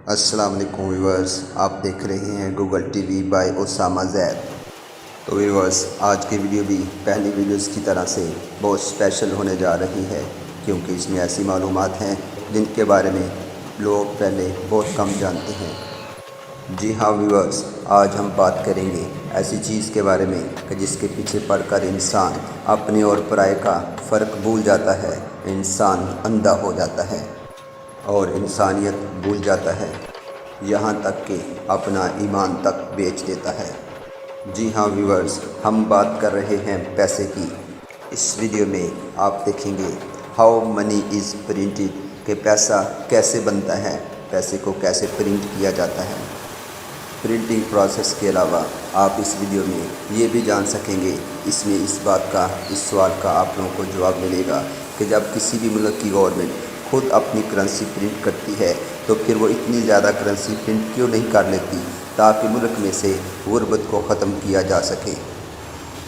السلام علیکم ویورز، آپ دیکھ رہے ہیں گوگل ٹی وی بائی اسامہ زید۔ تو ویورز، آج کی ویڈیو بھی پہلی ویڈیوز کی طرح سے بہت اسپیشل ہونے جا رہی ہے، کیونکہ اس میں ایسی معلومات ہیں جن کے بارے میں لوگ پہلے بہت کم جانتے ہیں۔ جی ہاں ویورز، آج ہم بات کریں گے ایسی چیز کے بارے میں کہ جس کے پیچھے پڑھ کر انسان اپنے اور پرائے کا فرق بھول جاتا ہے، انسان اندھا ہو جاتا ہے اور انسانیت بھول جاتا ہے، یہاں تک کہ اپنا ایمان تک بیچ دیتا ہے۔ جی ہاں ویورز، ہم بات کر رہے ہیں پیسے کی۔ اس ویڈیو میں آپ دیکھیں گے ہاؤ منی از پرنٹڈ، کہ پیسہ کیسے بنتا ہے، پیسے کو کیسے پرنٹ کیا جاتا ہے۔ پرنٹنگ پروسیس کے علاوہ آپ اس ویڈیو میں یہ بھی جان سکیں گے، اس میں اس سوال کا آپ لوگوں کو جواب ملے گا کہ جب کسی بھی ملک کی گورنمنٹ خود اپنی کرنسی پرنٹ کرتی ہے تو پھر وہ اتنی زیادہ کرنسی پرنٹ کیوں نہیں کر لیتی تاکہ ملک میں سے غربت کو ختم کیا جا سکے۔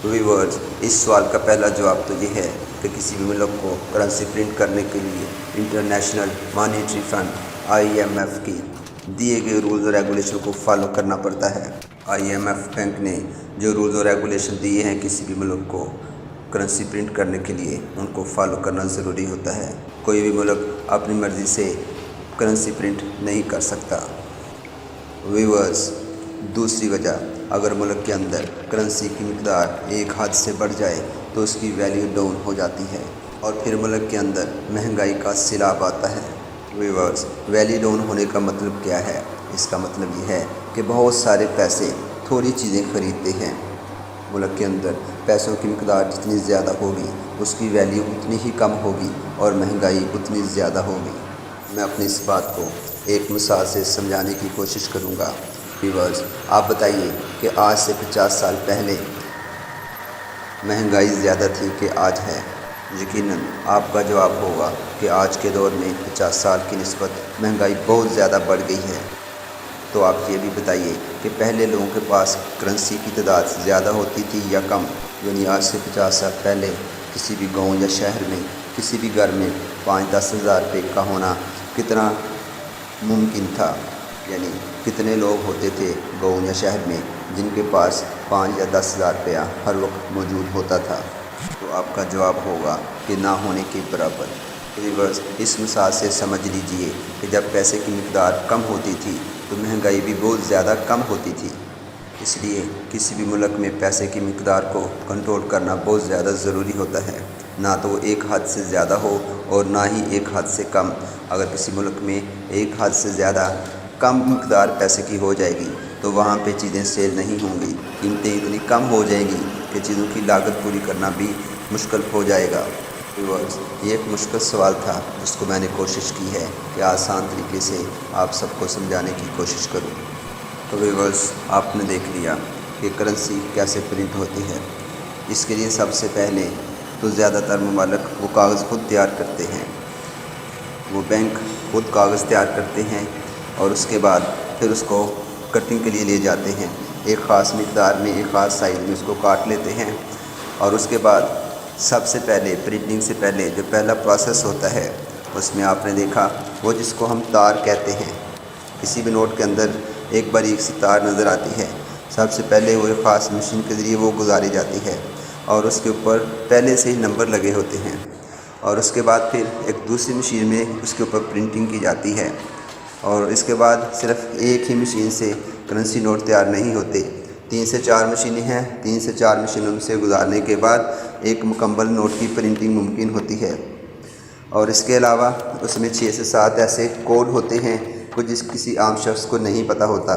ویورز، اس سوال کا پہلا جواب تو یہ ہے کہ کسی بھی ملک کو کرنسی پرنٹ کرنے کے لیے انٹرنیشنل مانیٹری فنڈ IMF کی دیے گئے رولز اور ریگولیشن کو فالو کرنا پڑتا ہے۔ IMF بینک نے جو رولز اور ریگولیشن دیے ہیں کسی بھی ملک کو کرنسی پرنٹ کرنے کے لیے، ان کو فالو کرنا ضروری ہوتا ہے۔ کوئی بھی ملک اپنی مرضی سے کرنسی پرنٹ نہیں کر سکتا۔ ویورز، دوسری وجہ، اگر ملک کے اندر کرنسی کی مقدار ایک حد سے بڑھ جائے تو اس کی ویلیو ڈاؤن ہو جاتی ہے اور پھر ملک کے اندر مہنگائی کا سیلاب آتا ہے۔ ویورز، ویلیو ڈاؤن ہونے کا مطلب کیا ہے؟ اس کا مطلب یہ ہے کہ بہت سارے پیسے تھوڑی چیزیں خریدتے ہیں۔ ملک کے اندر پیسوں کی مقدار جتنی زیادہ ہوگی اس کی ویلیو اتنی ہی کم ہوگی اور مہنگائی اتنی زیادہ ہوگی۔ میں اپنی اس بات کو ایک مثال سے سمجھانے کی کوشش کروں گا۔ ویورز، آپ بتائیے کہ آج سے 50 سال پہلے مہنگائی زیادہ تھی کہ آج ہے؟ یقیناً آپ کا جواب ہوگا کہ آج کے دور میں 50 سال کی نسبت مہنگائی بہت زیادہ بڑھ گئی ہے۔ تو آپ یہ بھی بتائیے کہ پہلے لوگوں کے پاس کرنسی کی تعداد زیادہ ہوتی تھی یا کم؟ یعنی آج سے 50 سال پہلے کسی بھی گاؤں یا شہر میں کسی بھی گھر میں 5-10 ہزار روپے کا ہونا کتنا ممکن تھا؟ یعنی کتنے لوگ ہوتے تھے گاؤں یا شہر میں جن کے پاس 5 یا 10 ہزار روپیہ ہر وقت موجود ہوتا تھا؟ تو آپ کا جواب ہوگا کہ نہ ہونے کے برابر۔ ویورز، اس مثال سے سمجھ لیجئے کہ جب پیسے کی مقدار کم ہوتی تھی تو مہنگائی بھی بہت زیادہ کم ہوتی تھی۔ اس لیے کسی بھی ملک میں پیسے کی مقدار کو کنٹرول کرنا بہت زیادہ ضروری ہوتا ہے، نہ تو وہ ایک حد سے زیادہ ہو اور نہ ہی ایک حد سے کم۔ اگر کسی ملک میں ایک حد سے زیادہ کم مقدار پیسے کی ہو جائے گی تو وہاں پہ چیزیں سیل نہیں ہوں گی، قیمتیں اتنی کم ہو جائیں گی کہ چیزوں کی لاگت پوری کرنا بھی مشکل ہو جائے گا۔ ویورز، یہ ایک مشکل سوال تھا جس کو میں نے کوشش کی ہے کہ آسان طریقے سے آپ سب کو سمجھانے کی کوشش کروں۔ تو ویورز، آپ نے دیکھ لیا کہ کرنسی کیسے پرنٹ ہوتی ہے۔ اس کے لیے سب سے پہلے تو زیادہ تر ممالک وہ کاغذ خود تیار کرتے ہیں، وہ بینک خود کاغذ تیار کرتے ہیں اور اس کے بعد پھر اس کو کٹنگ کے لیے لے جاتے ہیں، ایک خاص مقدار میں ایک خاص سائز میں اس کو کاٹ لیتے ہیں اور اس کے بعد سب سے پہلے پرنٹنگ سے پہلے جو پہلا پروسیس ہوتا ہے اس میں آپ نے دیکھا وہ جس کو ہم تار کہتے ہیں۔ کسی بھی نوٹ کے اندر ایک باریک سی تار نظر آتی ہے، سب سے پہلے وہ ایک خاص مشین کے ذریعے وہ گزاری جاتی ہے اور اس کے اوپر پہلے سے ہی نمبر لگے ہوتے ہیں اور اس کے بعد پھر ایک دوسری مشین میں اس کے اوپر پرنٹنگ کی جاتی ہے اور اس کے بعد صرف ایک ہی مشین سے کرنسی نوٹ تیار نہیں ہوتے، 3 سے 4 مشینیں ہیں، 3 سے 4 مشینوں سے گزارنے کے بعد ایک مکمل نوٹ کی پرنٹنگ ممکن ہوتی ہے۔ اور اس کے علاوہ اس میں 6 سے 7 ایسے کوڈ ہوتے ہیں جس کسی عام شخص کو نہیں پتہ ہوتا۔